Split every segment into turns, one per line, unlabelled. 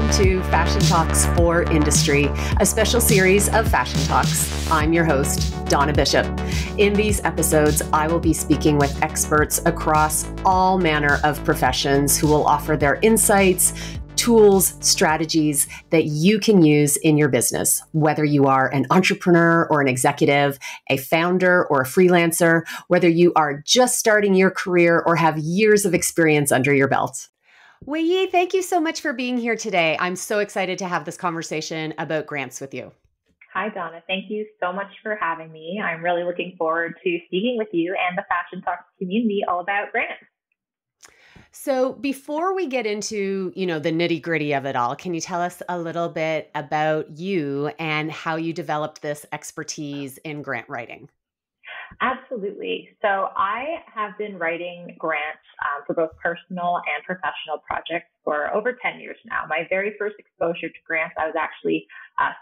welcome to Fashion Talks for Industry, a special series of Fashion Talks. I'm your host, Donna Bishop. In these episodes, I will be speaking with experts across all manner of professions who will offer their insights, tools, strategies that you can use in your business, whether you are an entrepreneur or an executive, a founder or a freelancer, whether you are just starting your career or have years of experience under your belt. Weiyi, thank you so much for being here today. I'm so excited to have this conversation about grants with you.
Hi, Donna. Thank you so much for having me. I'm really looking forward to speaking with you and the Fashion Talks community all about grants.
So before we get into, the nitty-gritty of it all, can you tell us a little bit about you and how you developed this expertise in grant writing?
Absolutely. So I have been writing grants for both personal and professional projects for over 10 years now. My very first exposure to grants, I was actually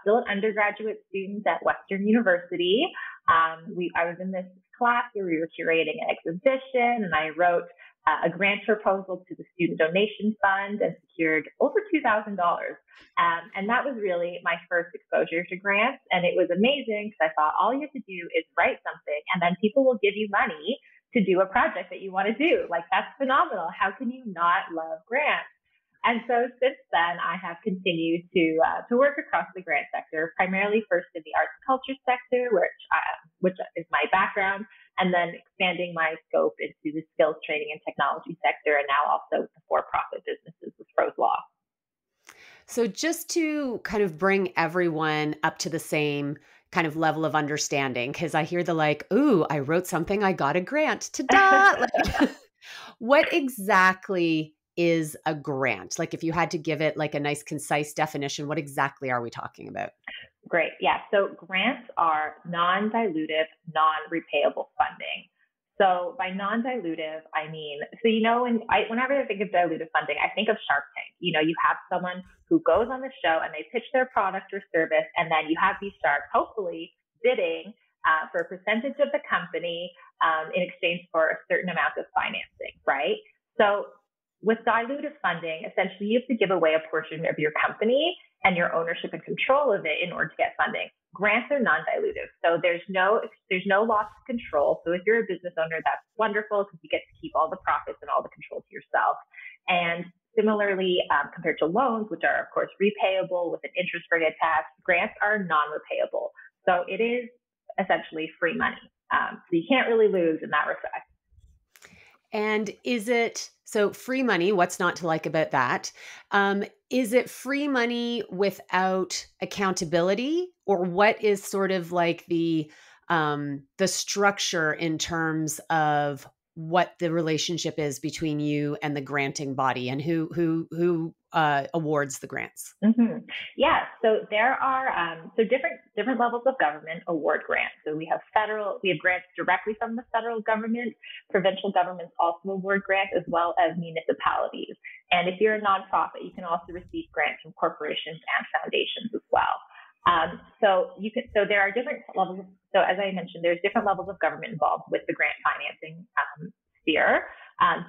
still an undergraduate student at Western University. I was in this class where we were curating an exhibition, and I wrote a grant proposal to the Student Donation Fund and secured over $2,000. And that was really my first exposure to grants. And it was amazing because I thought all you have to do is write something and then people will give you money to do a project that you want to do. Like, that's phenomenal. How can you not love grants? And so since then, I have continued to work across the grant sector, primarily first in the arts and culture sector, which is my background, and then expanding my scope into the skills training and technology sector, and now also with the for-profit businesses with Rose Law.
So just to kind of bring everyone up to the same kind of level of understanding, because I hear ooh, I wrote something, I got a grant, ta-da! What exactly is a grant? Like, if you had to give it like a nice, concise definition, what exactly are we talking about?
Great. Yeah. So grants are non-dilutive, non-repayable funding. So by non-dilutive, I mean, whenever I think of dilutive funding, I think of Shark Tank. You have someone who goes on the show and they pitch their product or service, and then you have these sharks hopefully bidding for a percentage of the company in exchange for a certain amount of financing, right? So with dilutive funding, essentially you have to give away a portion of your company and your ownership and control of it in order to get funding. Grants are non-dilutive, so there's no loss of control. So if you're a business owner, that's wonderful because you get to keep all the profits and all the control to yourself. And similarly, compared to loans, which are of course repayable with an interest rate attached, grants are non-repayable. So it is essentially free money. So you can't really lose in that respect.
And so free money, what's not to like about that? Is it free money without accountability, or what is sort of like the structure in terms of what the relationship is between you and the granting body, and who awards the grants?
Mm-hmm. Yeah, so there are different levels of government award grants. So we have grants directly from the federal government. Provincial governments also award grants, as well as municipalities. And if you're a nonprofit, you can also receive grants from corporations and foundations as well. So there are different levels. So as I mentioned, there's different levels of government involved with the grant financing sphere.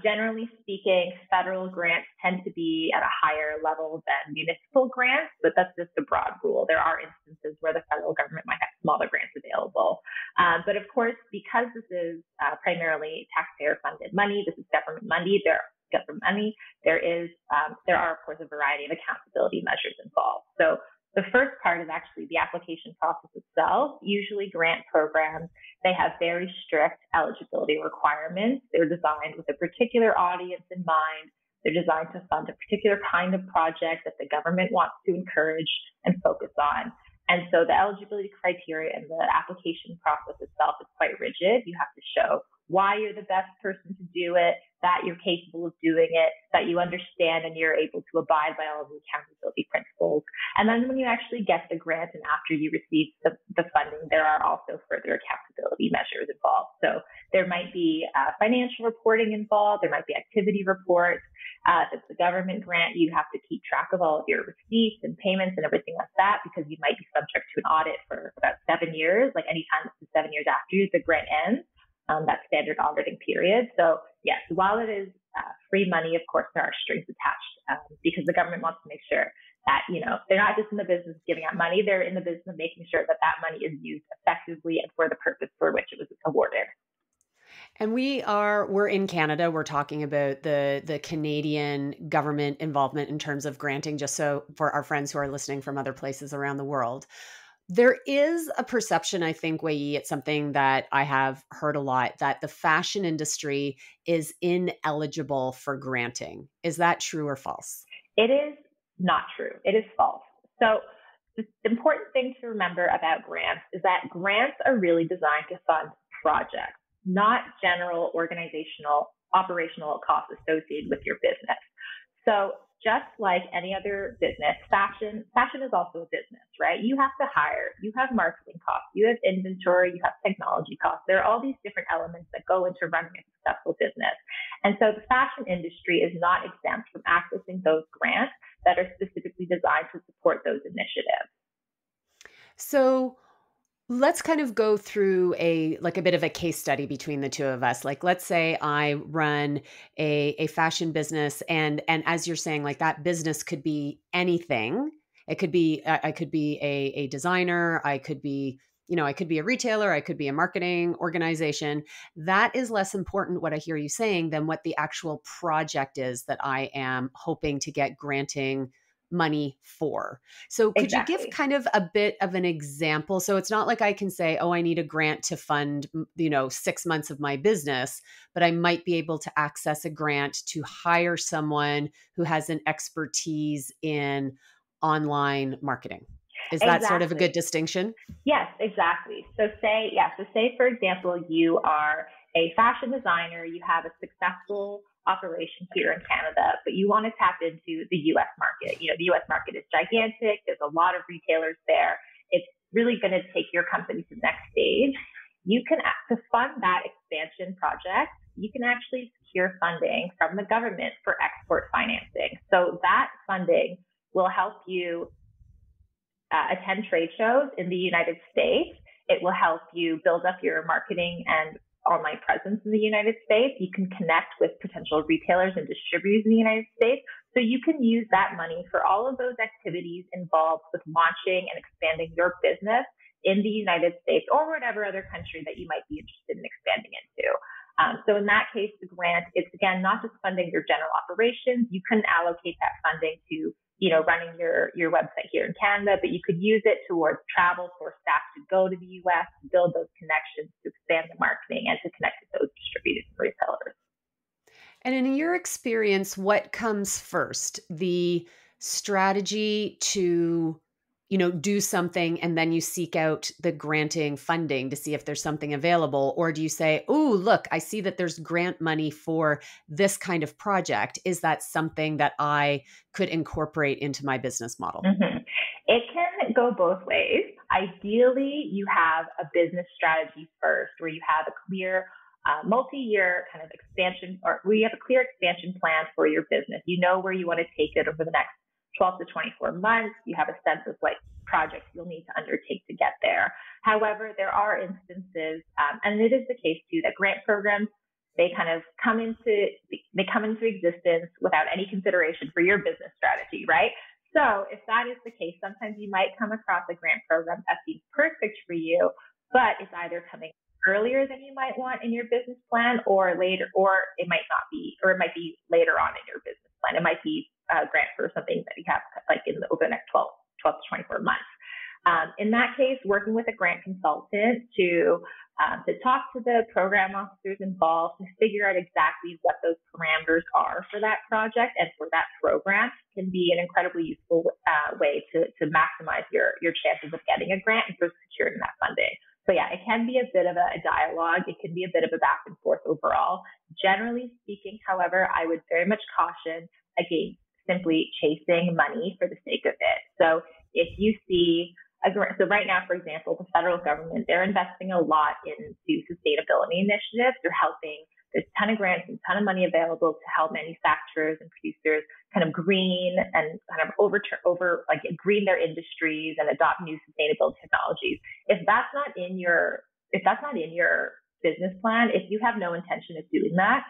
Generally speaking, federal grants tend to be at a higher level than municipal grants, but that's just a broad rule. There are instances where the federal government might have smaller grants available. But of course, because this is primarily taxpayer-funded money, this is government money, there are, of course, a variety of accountability measures involved. So the first part is actually the application process itself. Usually grant programs, they have very strict eligibility requirements. They're designed with a particular audience in mind. They're designed to fund a particular kind of project that the government wants to encourage and focus on. And so the eligibility criteria and the application process itself is quite rigid. You have to show why you're the best person to do it, that you're capable of doing it, that you understand and you're able to abide by all of the accountability principles. And then when you actually get the grant and after you receive the funding, there are also further accountability measures involved. So there might be financial reporting involved. There might be activity reports. If it's a government grant, you have to keep track of all of your receipts and payments and everything like that, because you might be subject to an audit for about 7 years, like anytime up to 7 years after the grant ends. That standard auditing period. So yes, while it is free money, of course, there are strings attached because the government wants to make sure that, they're not just in the business of giving out money, they're in the business of making sure that that money is used effectively and for the purpose for which it was awarded.
And we're in Canada. We're talking about the Canadian government involvement in terms of granting, just so for our friends who are listening from other places around the world. There is a perception, I think, Weiyi, it's something that I have heard a lot, that the fashion industry is ineligible for granting. Is that true or false?
It is not true. It is false. So the important thing to remember about grants is that grants are really designed to fund projects, not general organizational, operational costs associated with your business. So just like any other business, fashion is also a business, right? You have to hire, you have marketing costs, you have inventory, you have technology costs. There are all these different elements that go into running a successful business. And so the fashion industry is not exempt from accessing those grants that are specifically designed to support those initiatives.
So let's kind of go through a bit of a case study between the two of us. Like, let's say I run a fashion business, and as you're saying, like, that business could be anything. It could be I could be a designer, I could be I could be a retailer, I could be a marketing organization. That is less important, what I hear you saying, than what the actual project is that I am hoping to get granting money for. So could you give kind of a bit of an example? So it's not like I can say, oh, I need a grant to fund, 6 months of my business, but I might be able to access a grant to hire someone who has an expertise in online marketing. Is that sort of a good distinction?
Yes, exactly. So say, for example, you are a fashion designer, you have a successful operation here in Canada, but you want to tap into the US market. The US market is gigantic. There's a lot of retailers there. It's really going to take your company to the next stage. You can, to fund that expansion project, you can actually secure funding from the government for export financing. So that funding will help you attend trade shows in the United States. It will help you build up your marketing and online presence in the United States. You can connect with potential retailers and distributors in the United States. So you can use that money for all of those activities involved with launching and expanding your business in the United States or whatever other country that you might be interested in expanding into. So in that case, the grant, it's again, not just funding your general operations. You can allocate that funding to running your website here in Canada, but you could use it towards travel for staff to go to the US, to build those connections, to expand the marketing, and to connect with those distributors and resellers.
And in your experience, what comes first? The strategy to do something, and then you seek out the granting funding to see if there's something available? Or do you say, oh, look, I see that there's grant money for this kind of project. Is that something that I could incorporate into my business model?
Mm-hmm. It can go both ways. Ideally, you have a business strategy first, where you have a clear multi-year kind of expansion, or where you have a clear expansion plan for your business. You know where you want to take it over the next 12 to 24 months. You have a sense of what projects you'll need to undertake to get there. However, there are instances, and it is the case too, that grant programs, they kind of come into existence without any consideration for your business strategy, right? So if that is the case, sometimes you might come across a grant program that seems perfect for you, but it's either coming earlier than you might want in your business plan, or later, or it might not be, or it might be later on in your business plan. It might be a grant for something that you have like over the next 12 to 24 months. In that case, working with a grant consultant to talk to the program officers involved to figure out exactly what those parameters are for that project and for that program can be an incredibly useful way to maximize your chances of getting a grant and for securing that funding. So yeah, it can be a bit of a dialogue. It can be a bit of a back and forth overall. Generally speaking, however, I would very much caution against simply chasing money for the sake of it. So if you see so right now, for example, the federal government, they're investing a lot into sustainability initiatives. There's a ton of grants and a ton of money available to help manufacturers and producers kind of green and kind of green their industries and adopt new sustainable technologies. If that's not in your business plan, if you have no intention of doing that,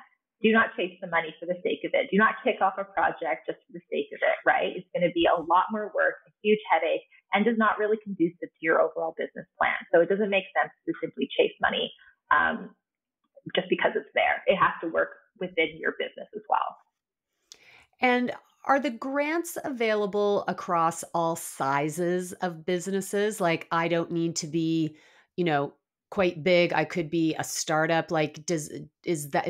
do not chase the money for the sake of it. Do not kick off a project just for the sake of it, right? It's going to be a lot more work, a huge headache, and does not really conducive to your overall business plan. So it doesn't make sense to simply chase money just because it's there. It has to work within your business as well.
And are the grants available across all sizes of businesses? Like, I don't need to be, quite big. I could be a startup. Like,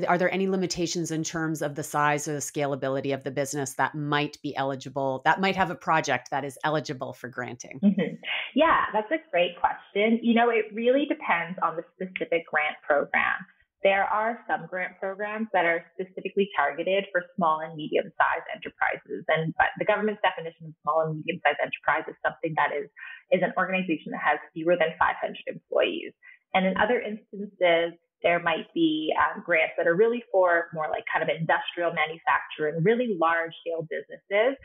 are there any limitations in terms of the size or the scalability of the business that might be eligible, that might have a project that is eligible for granting?
Mm-hmm. Yeah, that's a great question. It really depends on the specific grant program. There are some grant programs that are specifically targeted for small and medium-sized enterprises. But the government's definition of small and medium-sized enterprise is something that is an organization that has fewer than 500 employees. And in other instances, there might be grants that are really for more like kind of industrial manufacturing, really large-scale businesses.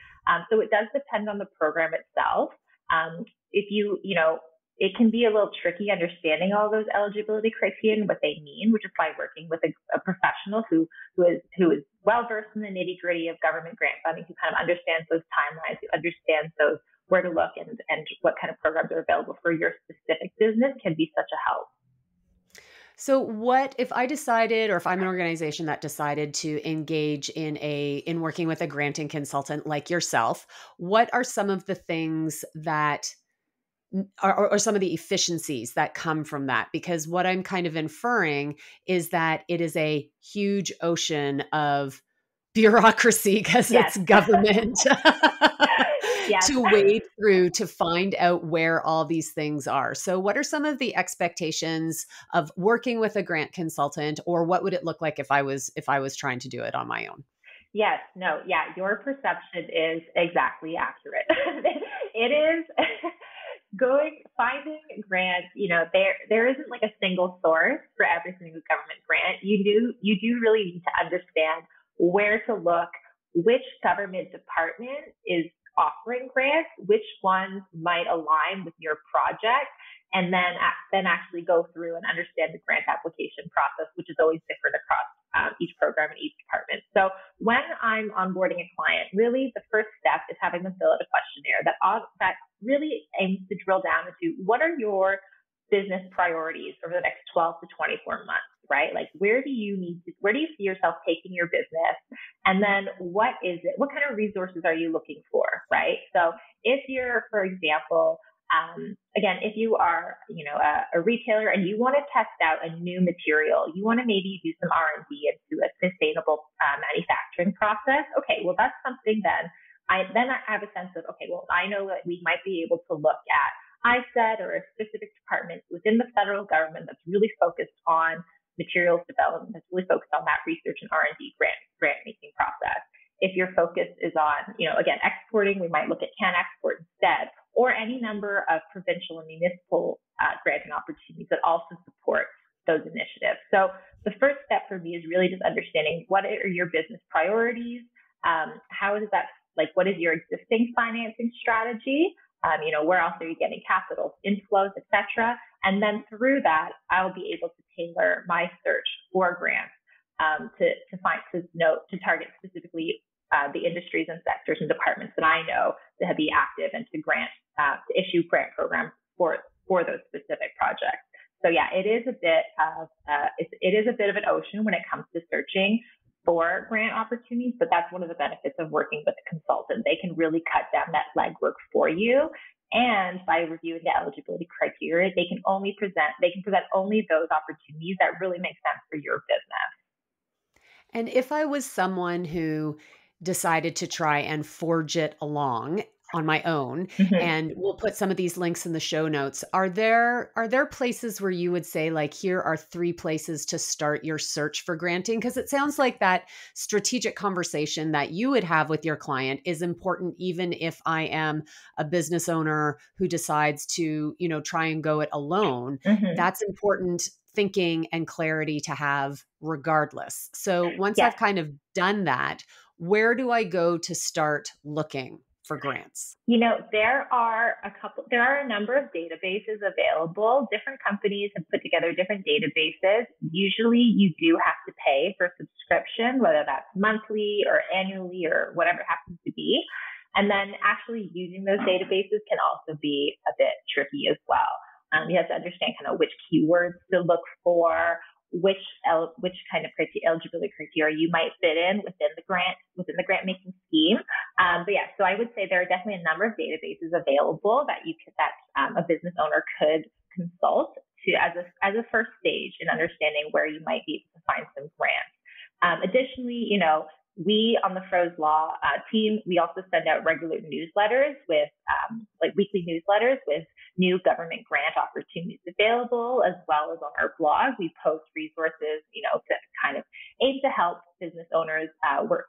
So it does depend on the program itself. It can be a little tricky understanding all those eligibility criteria and what they mean, which is why working with a professional who is well versed in the nitty gritty of government grant funding, who kind of understands those timelines, who understands those where to look and what kind of programs are available for your specific business, can be such a help.
So what if I decided, or if I'm an organization that decided to engage in working with a granting consultant like yourself, what are some of the things that or some of the efficiencies that come from that? Because what I'm kind of inferring is that it is a huge ocean of bureaucracy, because
Yes.
it's government
Yes.
to wade through to find out where all these things are. So what are some of the expectations of working with a grant consultant, or what would it look like if I was trying to do it on my own?
Yes, no, yeah, your perception is exactly accurate. It is finding grants, there isn't like a single source for every single government grant. You do really need to understand where to look, which government department is offering grants, which ones might align with your project, and then actually go through and understand the grant application process, which is always different across each program and each department. So when I'm onboarding a client, really the first step is having them fill out a questionnaire that really aims to drill down into what are your business priorities over the next 12 to 24 months, right? Like where do you see yourself taking your business? And then what kind of resources are you looking for, right? So if you're, for example, again, if you are, a retailer and you want to test out a new material, you want to maybe do some R&D into a sustainable manufacturing process. Okay, well, that's something I have a sense of, okay, well, I know that we might be able to look at ISET or a specific department within the federal government that's really focused on materials development, that's really focused on that research and R&D grant making process. If your focus is on, again, exporting, we might look at CanExport instead, or any number of provincial and municipal granting opportunities that also support those initiatives. So the first step for me is really just understanding what are your business priorities, what is your existing financing strategy, where else are you getting capital inflows, et cetera. And then through that, I'll be able to tailor my search for grants to target specifically the industries and sectors and departments that I know to be active and to issue grant programs for those specific projects. So yeah, it is a bit of an ocean when it comes to searching for grant opportunities, but that's one of the benefits of working with a consultant. They can really cut down that legwork for you. And by reviewing the eligibility criteria, they can present only those opportunities that really make sense for your business.
And if I was someone who decided to try and forge it along on my own,
Mm-hmm.
and we'll put some of these links in the show notes, are there places where you would say, like, here are 3 places to start your search for granting? Because it sounds like that strategic conversation that you would have with your client is important, even if I am a business owner who decides to, try and go it alone.
Mm-hmm.
That's important thinking and clarity to have regardless. So once
Yes.
I've kind of done that, where do I go to start looking for grants?
There are a number of databases available. Different companies have put together different databases. Usually you do have to pay for subscription, whether that's monthly or annually or whatever it happens to be. And then actually using those databases can also be a bit tricky as well. You have to understand kind of which keywords to look for, which kind of eligibility criteria you might fit in within the grant making scheme. But yeah, so I would say there are definitely a number of databases available that a business owner could consult to as a first stage in understanding where you might be able to find some grants. Additionally, we on the Froze Law team, we also send out regular newsletters with weekly newsletters with new government grant opportunities available, as well as on our blog. We post resources, to kind of aim to help business owners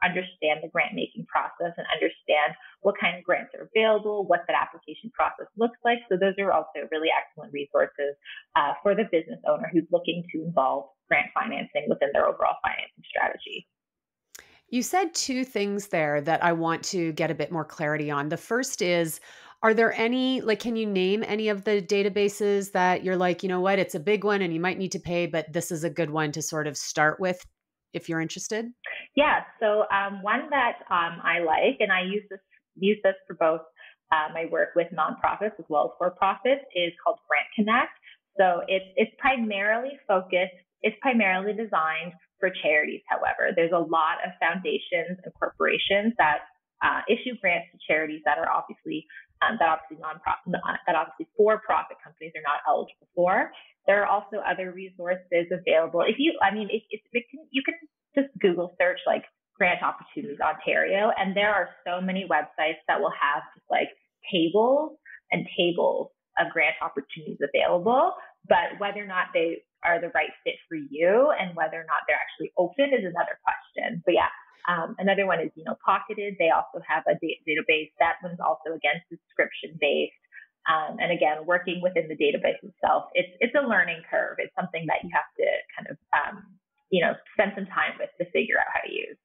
understand the grant making process and understand what kind of grants are available, what that application process looks like. So those are also really excellent resources for the business owner who's looking to involve grant financing within their overall financing strategy.
You said two things there that I want to get a bit more clarity on. The first is, are there any, can you name any of the databases that you're like, what, it's a big one and you might need to pay, but this is a good one to sort of start with if you're interested?
Yeah. So one that I like, and I use this for both my work with nonprofits as well as for-profits, is called Grant Connect. So it's primarily designed for charities. However, there's a lot of foundations and corporations that issue grants to charities that are obviously for-profit companies are not eligible for. There are also other resources available. You can just Google search Grant Opportunities Ontario, and there are so many websites that will have just tables and tables of grant opportunities available. But whether or not they are the right fit for you and whether or not they're actually open is another question. But yeah, another one is, Pocketed. They also have a database. That one's also, again, subscription based. And again, working within the database itself, it's a learning curve. It's something that you have to kind of, spend some time with to figure out how to use.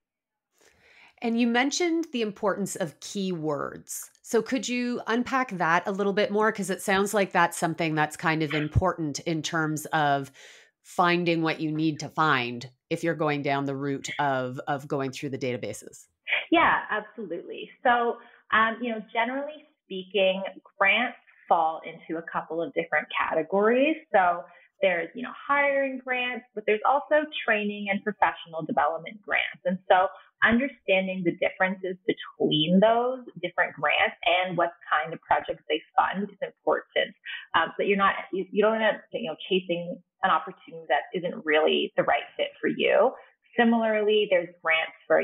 And you mentioned the importance of keywords. So could you unpack that a little bit more? Because it sounds like that's something that's kind of important in terms of finding what you need to find if you're going down the route of going through the databases.
Yeah, absolutely. So, generally speaking, grants fall into a couple of different categories. So there's, hiring grants, but there's also training and professional development grants. And so understanding the differences between those different grants and what kind of projects they fund is important. So that you don't end up, chasing an opportunity that isn't really the right fit for you. Similarly, there's grants for,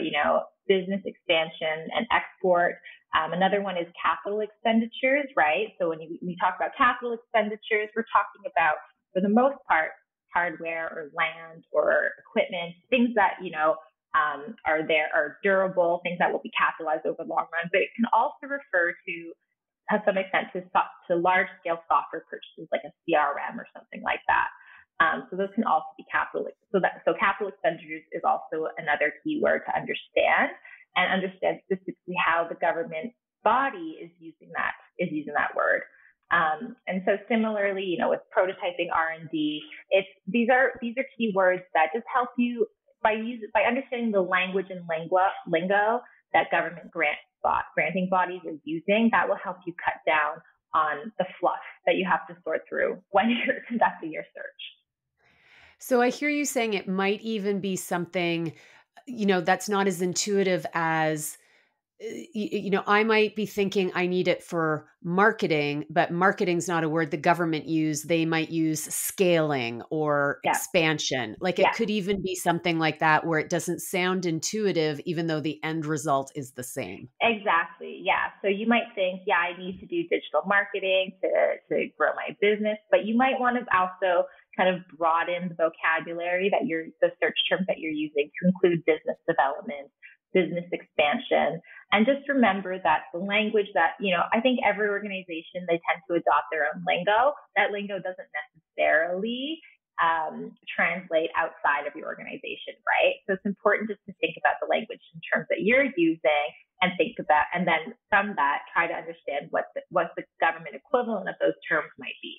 business expansion and export. Another one is capital expenditures, right? So when we talk about capital expenditures, we're talking about, for the most part, hardware or land or equipment, things that, are durable, things that will be capitalized over the long run. But it can also refer to some extent to large scale software purchases like a CRM or something like that. So those can also be capital. So capital expenditures is also another keyword to understand specifically how the government body is using that word. And so similarly, with prototyping R&D, these are keywords that just help you by understanding the language and lingo that government granting bodies are using. That will help you cut down on the fluff that you have to sort through when you're conducting your search.
So I hear you saying it might even be something, that's not as intuitive as, I might be thinking I need it for marketing, but marketing's not a word the government use. They might use scaling or expansion. It could even be something like that where it doesn't sound intuitive, even though the end result is the same.
Exactly. Yeah. So you might think, I need to do digital marketing to grow my business, but you might want to also kind of broaden the vocabulary the search terms that you're using to include business development, business expansion. And just remember that the language that, I think every organization, they tend to adopt their own lingo. That lingo doesn't necessarily translate outside of your organization, right? So it's important just to think about the language in terms that you're using and think about, and then from that, try to understand what the government equivalent of those terms might be.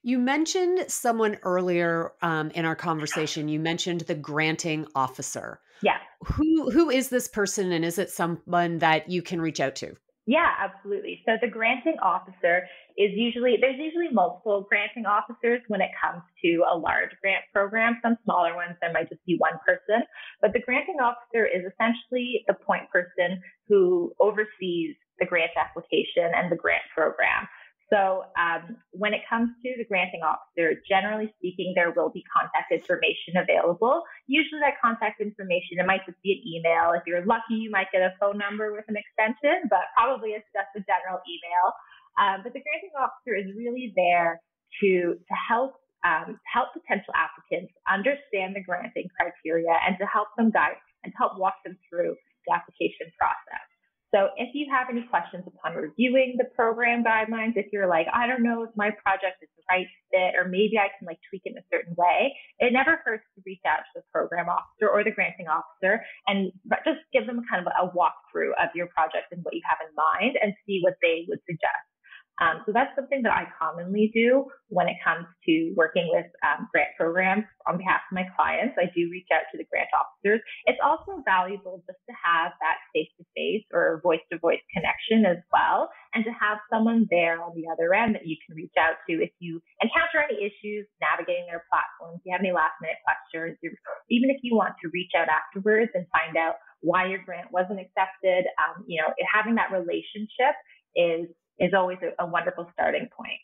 You mentioned someone earlier in our conversation. You mentioned the granting officer.
Yeah.
Who is this person, and is it someone that you can reach out to?
Yeah, absolutely. So the granting officer there's usually multiple granting officers when it comes to a large grant program. Some smaller ones, there might just be one person, but the granting officer is essentially the point person who oversees the grant application and the grant program. So when it comes to the granting officer, generally speaking, there will be contact information available. Usually that contact information, it might just be an email. If you're lucky, you might get a phone number with an extension, but probably it's just a general email. But the granting officer is really there to help potential applicants understand the granting criteria and to help them guide and to help walk them through the application process. So if you have any questions upon reviewing the program guidelines, if you're like, I don't know if my project is the right fit, or maybe I can tweak it in a certain way, it never hurts to reach out to the program officer or the granting officer and just give them kind of a walkthrough of your project and what you have in mind and see what they would suggest. So that's something that I commonly do when it comes to working with grant programs on behalf of my clients. I do reach out to the grant officers. It's also valuable just to have that face-to-face or voice-to-voice connection as well, and to have someone there on the other end that you can reach out to if you encounter any issues navigating their platforms, if you have any last-minute questions, even if you want to reach out afterwards and find out why your grant wasn't accepted. Having that relationship is always a wonderful starting point.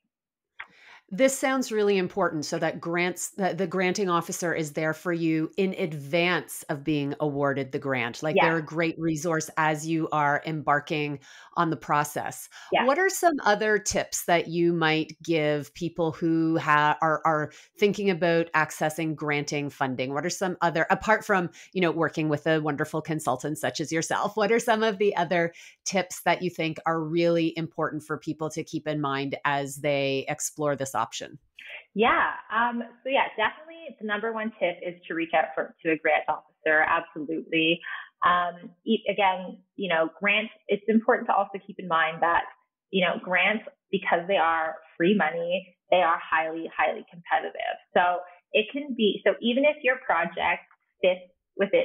This sounds really important, so that the granting officer is there for you in advance of being awarded the grant. They're a great resource as you are embarking on the process.
Yeah.
What are some other tips that you might give people who are thinking about accessing granting funding? What are some other, apart from, working with a wonderful consultant such as yourself, what are some of the other tips that you think are really important for people to keep in mind as they explore this option?
Yeah. Definitely the number one tip is to reach out to a grant officer. Absolutely. Again, grants, it's important to also keep in mind that, grants, because they are free money, they are highly, highly competitive. So even if your project fits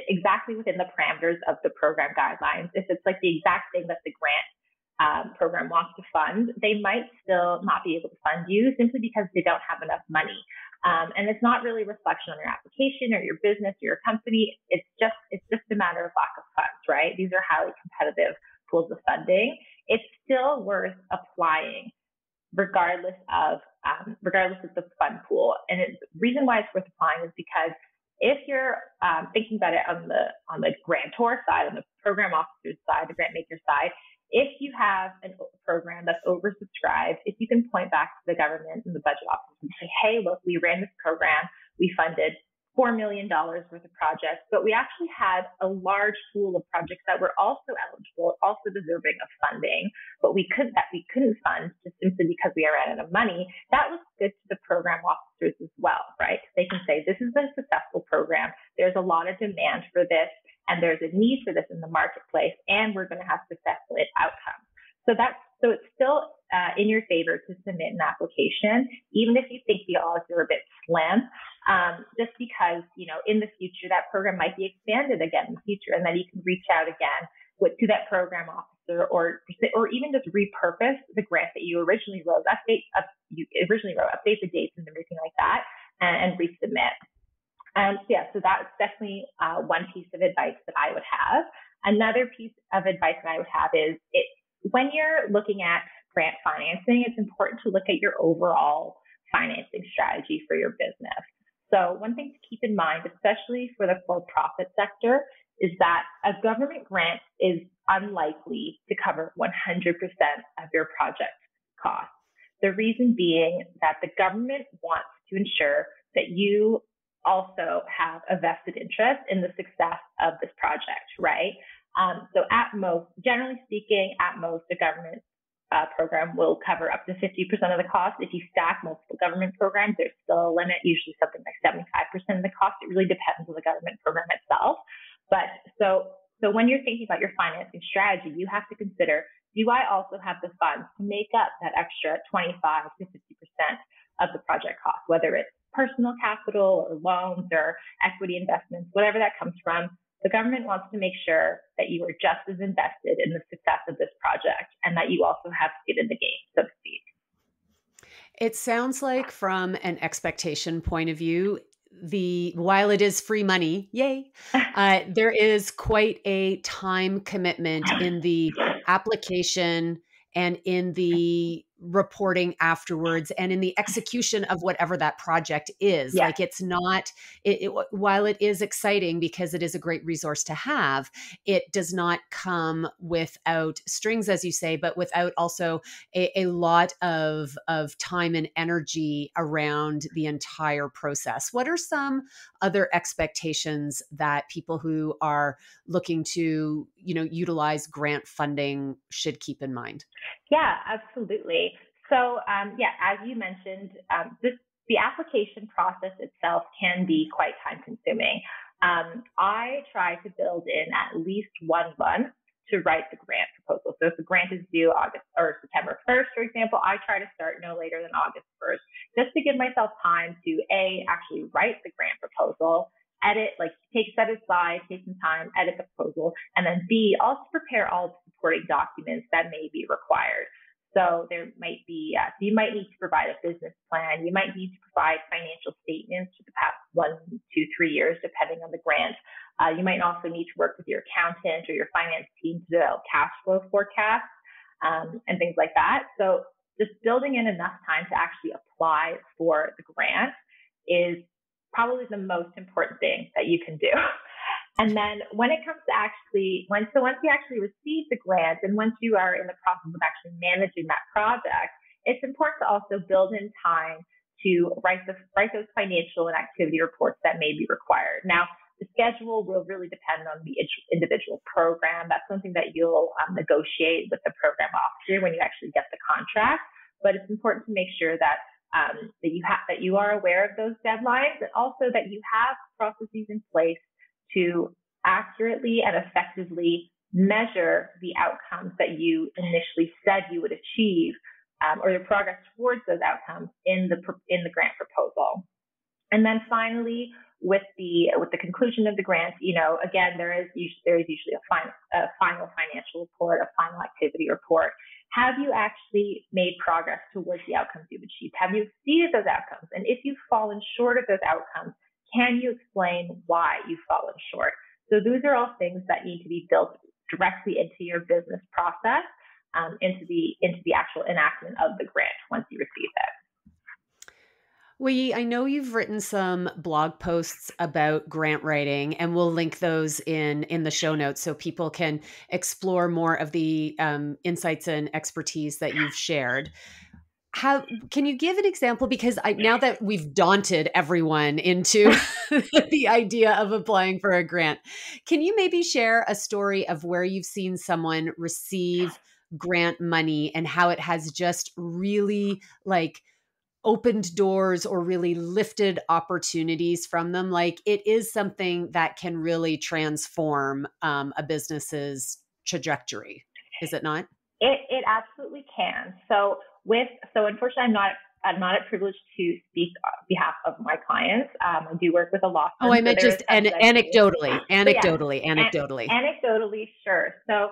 exactly within the parameters of the program guidelines, if it's the exact thing that the grant program wants to fund, they might still not be able to fund you simply because they don't have enough money. And it's not really a reflection on your application or your business or your company. It's just a matter of lack of funds, right? These are highly competitive pools of funding. It's still worth applying regardless of the fund pool. And the reason why it's worth applying is because if you're thinking about it on the grantor side, on the program officer's side, the grant maker side, if you have a program that's oversubscribed, if you can point back to the government and the budget office and say, hey, look, we ran this program, we funded $4 million worth of projects, but we actually had a large pool of projects that were also eligible, also deserving of funding, but we couldn't fund just simply because we ran out of money. That was good to the program officers as well, right? They can say, this is a successful program. There's a lot of demand for this, and there's a need for this in the marketplace, and we're going to have successful outcomes. So it's still in your favor to submit an application, even if you think the odds are a bit slim, just because, in the future, that program might be expanded again in the future, and then you can reach out again to that program officer or even just repurpose the grant that you originally wrote, update the dates and everything like that, and resubmit. So that's definitely one piece of advice that I would have. Another piece of advice that I would have is when you're looking at grant financing, it's important to look at your overall financing strategy for your business. So one thing to keep in mind, especially for the for-profit sector, is that a government grant is unlikely to cover 100% of your project costs. The reason being that the government wants to ensure that you also have a vested interest in the success of this project, right? So at most, generally speaking, a government program will cover up to 50% of the cost. If you stack multiple government programs, there's still a limit, usually something like 75% of the cost. It really depends on the government program itself. But so So when you're thinking about your financing strategy, you have to consider, do I also have the funds to make up that extra 25 to 50% of the project cost, whether it's personal capital or loans or equity investments, whatever that comes from. The government wants to make sure that you are just as invested in the success of this project and that you also have skin in the game, so to speak.
It sounds like from an expectation point of view, while it is free money, yay, there is quite a time commitment in the application and in the reporting afterwards and in the execution of whatever that project is.
Yeah.
Like it's not, while it is exciting because it is a great resource to have, it does not come without strings, as you say, but without also a lot of time and energy around the entire process. What are some other expectations that people who are looking to, utilize grant funding should keep in mind?
Yeah, absolutely. So, as you mentioned, the application process itself can be quite time consuming. I try to build in at least 1 month to write the grant proposal. So if the grant is due August or September 1st, for example, I try to start no later than August 1st, just to give myself time to actually write the grant proposal, edit, set aside, take some time, edit the proposal, and then B, also prepare all the supporting documents that may be required. So there might be, you might need to provide a business plan. You might need to provide financial statements for the past 1, 2, 3 years, depending on the grant. You might also need to work with your accountant or your finance team to develop cash flow forecasts and things like that. So just building in enough time to actually apply for the grant is probably the most important thing that you can do. And then when it comes to once you actually receive the grant and once you are in the process of actually managing that project, it's important to also build in time to write those financial and activity reports that may be required. Now, the schedule will really depend on the individual program. That's something that you'll negotiate with the program officer when you actually get the contract. But it's important to make sure that you are aware of those deadlines, and also that you have processes in place to accurately and effectively measure the outcomes that you initially said you would achieve, or your progress towards those outcomes in the grant proposal. And then finally, with the conclusion of the grant, again, there is usually a final financial report, a final activity report. Have you actually made progress towards the outcomes you've achieved? Have you exceeded those outcomes? And if you've fallen short of those outcomes, can you explain why you've fallen short? So those are all things that need to be built directly into your business process, into the actual enactment of the grant once you receive it.
Weiyi, I know you've written some blog posts about grant writing, and we'll link those in the show notes so people can explore more of the insights and expertise that you've shared. Can you give an example? Because now that we've daunted everyone into the idea of applying for a grant, can you maybe share a story of where you've seen someone receive grant money and how it has just really opened doors or really lifted opportunities from them? It is something that can really transform a business's trajectory, is it not?
It absolutely can. So unfortunately, I'm not at privilege to speak on behalf of my clients. I do work with a law firm.
Oh, I meant just anecdotally.
Anecdotally, sure. So,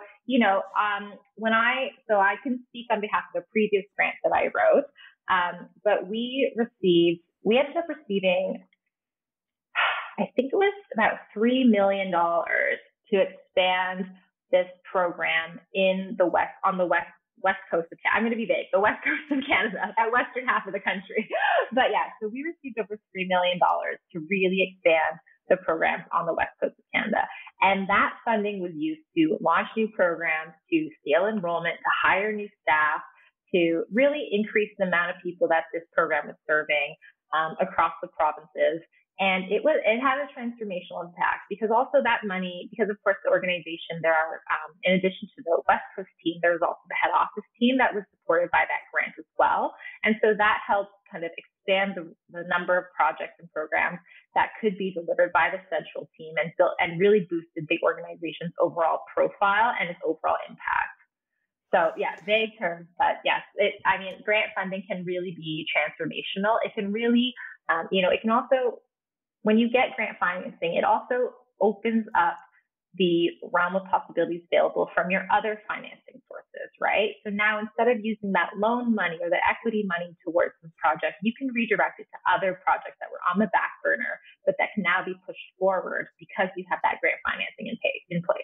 I can speak on behalf of a previous grant that I wrote. But we ended up receiving, I think it was about $3 million to expand this program on the west coast of Canada. I'm going to be vague, the west coast of Canada, that western half of the country. But yeah, so we received over $3 million to really expand the programs on the west coast of Canada. And that funding was used to launch new programs, to scale enrollment, to hire new staff, to really increase the amount of people that this program was serving across the provinces. And it had a transformational impact because also that money, because of course the organization, there are, in addition to the West Coast team, there was also the head office team that was supported by that grant as well. And so that helped kind of expand the number of projects and programs that could be delivered by the central team and built and really boosted the organization's overall profile and its overall impact. So yeah, vague terms, but yes, grant funding can really be transformational. It can really, it can also, when you get grant financing, it also opens up the realm of possibilities available from your other financing sources, right? So now instead of using that loan money or the equity money towards this project, you can redirect it to other projects that were on the back burner, but that can now be pushed forward because you have that grant financing in place.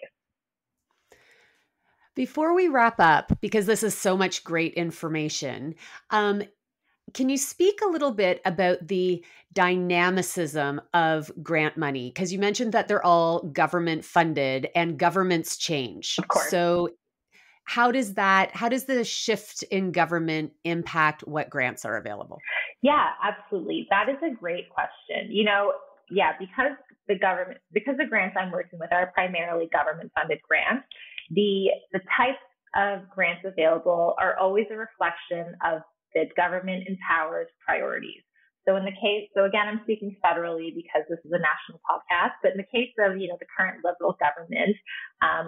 Before we wrap up, because this is so much great information, can you speak a little bit about the dynamicism of grant money? Because you mentioned that they're all government funded and governments change.
Of course.
So how does the shift in government impact what grants are available?
Yeah, absolutely. That is a great question. Because the grants I'm working with are primarily government funded grants, the types of grants available are always a reflection of the government empowers priorities. So again, I'm speaking federally because this is a national podcast, but in the case of, the current Liberal government,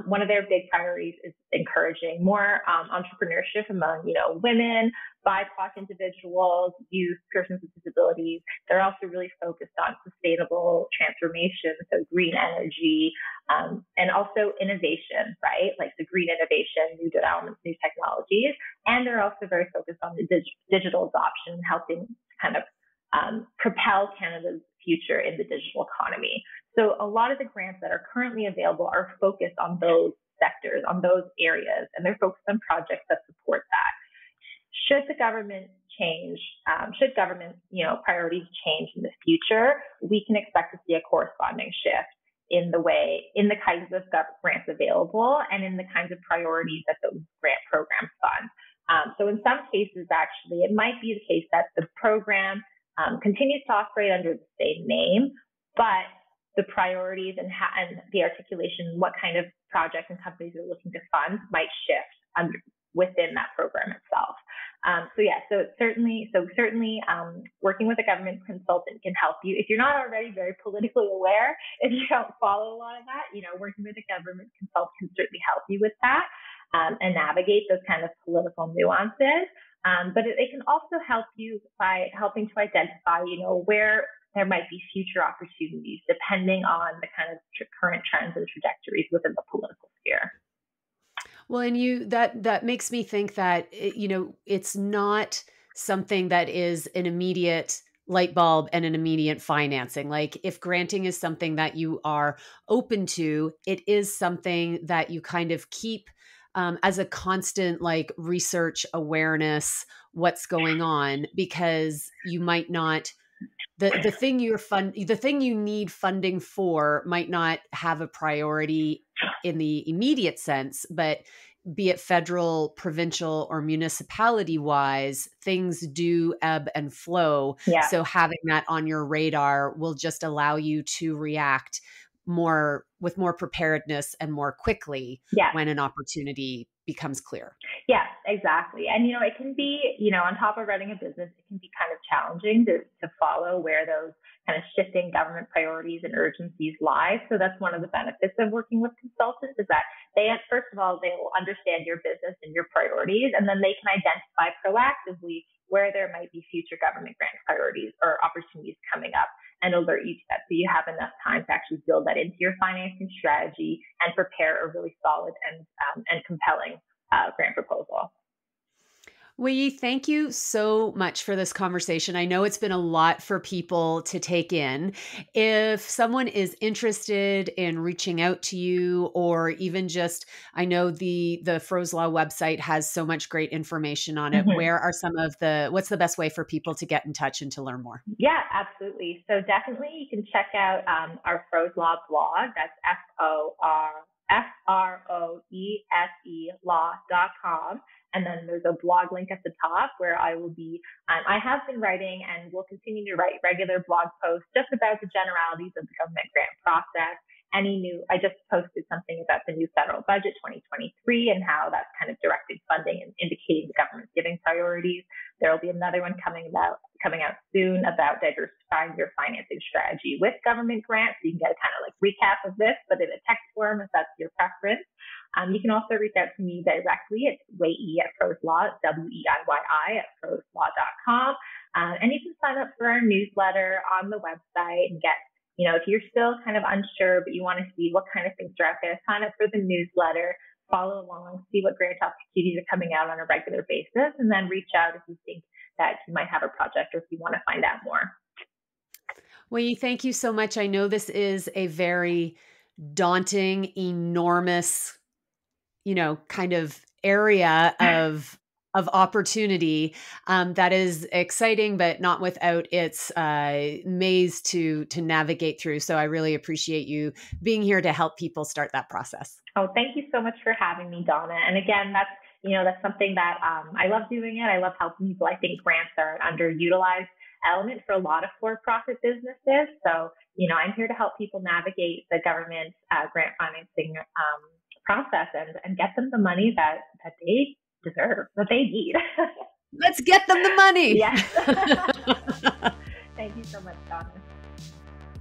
one of their big priorities is encouraging more entrepreneurship among, women, BIPOC individuals, youth, persons with disabilities. They're also really focused on sustainable transformation, so green energy, and also innovation, right? Like the green innovation, new developments, new technologies. And they're also very focused on the digital adoption, helping kind of propel Canada's future in the digital economy. So a lot of the grants that are currently available are focused on those sectors, on those areas, and they're focused on projects that support that. Should the government change, priorities change in the future, we can expect to see a corresponding shift in the kinds of grants available and in the kinds of priorities that those grant programs fund. So in some cases, actually, it might be the case that the program continues to operate under the same name, but the priorities and the articulation, what kind of projects and companies are looking to fund might shift within that program itself. So certainly, working with a government consultant can help you. If you're not already very politically aware, if you don't follow a lot of that, working with a government consultant can certainly help you with that and navigate those kind of political nuances. But it can also help you by helping to identify, where there might be future opportunities depending on the kind of current trends and trajectories within the political sphere.
Well, and that makes me think that, it's not something that is an immediate light bulb and an immediate financing. Like if granting is something that you are open to, it is something that you kind of keep as a constant research awareness, what's going on, because you might not, the thing you need funding for might not have a priority in the immediate sense, but be it federal, provincial, or municipality wise, things do ebb and flow.
Yeah.
So having that on your radar will just allow you to react with more preparedness and more quickly when an opportunity becomes clear.
Yeah, exactly. And, it can be, on top of running a business, it can be kind of challenging to follow where those kind of shifting government priorities and urgencies lie. So that's one of the benefits of working with consultants is that first of all, they will understand your business and your priorities, and then they can identify proactively where there might be future government grant priorities or opportunities coming up and alert you to that. So you have enough time to actually build that into your financing strategy and prepare a really solid and compelling grant proposal.
Weiyi, thank you so much for this conversation. I know it's been a lot for people to take in. If someone is interested in reaching out to you, or even just, I know the Froze Law website has so much great information on it. Mm-hmm. What's the best way for people to get in touch and to learn more?
Yeah, absolutely. So definitely you can check out our Froze Law blog. That's FROESE law.com. And then there's a blog link at the top where I will be, I have been writing and will continue to write regular blog posts just about the generalities of the government grant process. I just posted something about the new federal budget 2023 and how that's kind of directed funding and indicating the government's giving priorities. There will be another one coming about, coming out soon about diversifying your financing strategy with government grants. So you can get a kind of like recap of this, but in a text form if that's your preference. You can also reach out to me directly. It's Weiyi at Pros Law, WEIYI at proslaw.com. And you can sign up for our newsletter on the website and get, if you're still kind of unsure, but you want to see what kind of things are out there, sign up for the newsletter, follow along, see what grant opportunities are coming out on a regular basis, and then reach out if you think that you might have a project or if you want to find out more.
Weiyi, thank you so much. I know this is a very daunting, enormous, kind of area of opportunity that is exciting, but not without its maze to navigate through. So I really appreciate you being here to help people start that process.
Oh, thank you so much for having me, Donna. And again, that's something that I love doing it. I love helping people. I think grants are an underutilized element for a lot of for-profit businesses. So, I'm here to help people navigate the government grant financing process and get them the money that they deserve, that they need.
Let's get them the money.
Yes. Thank you so much, Donna.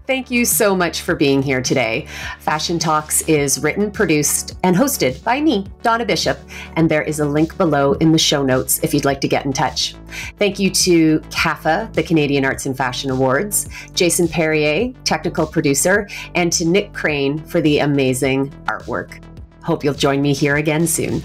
Thank you so much for being here today. Fashion Talks is written, produced, and hosted by me, Donna Bishop, and there is a link below in the show notes if you'd like to get in touch. Thank you to CAFA, the Canadian Arts and Fashion Awards, Jason Perrier, technical producer, and to Nick Crane for the amazing artwork. Hope you'll join me here again soon.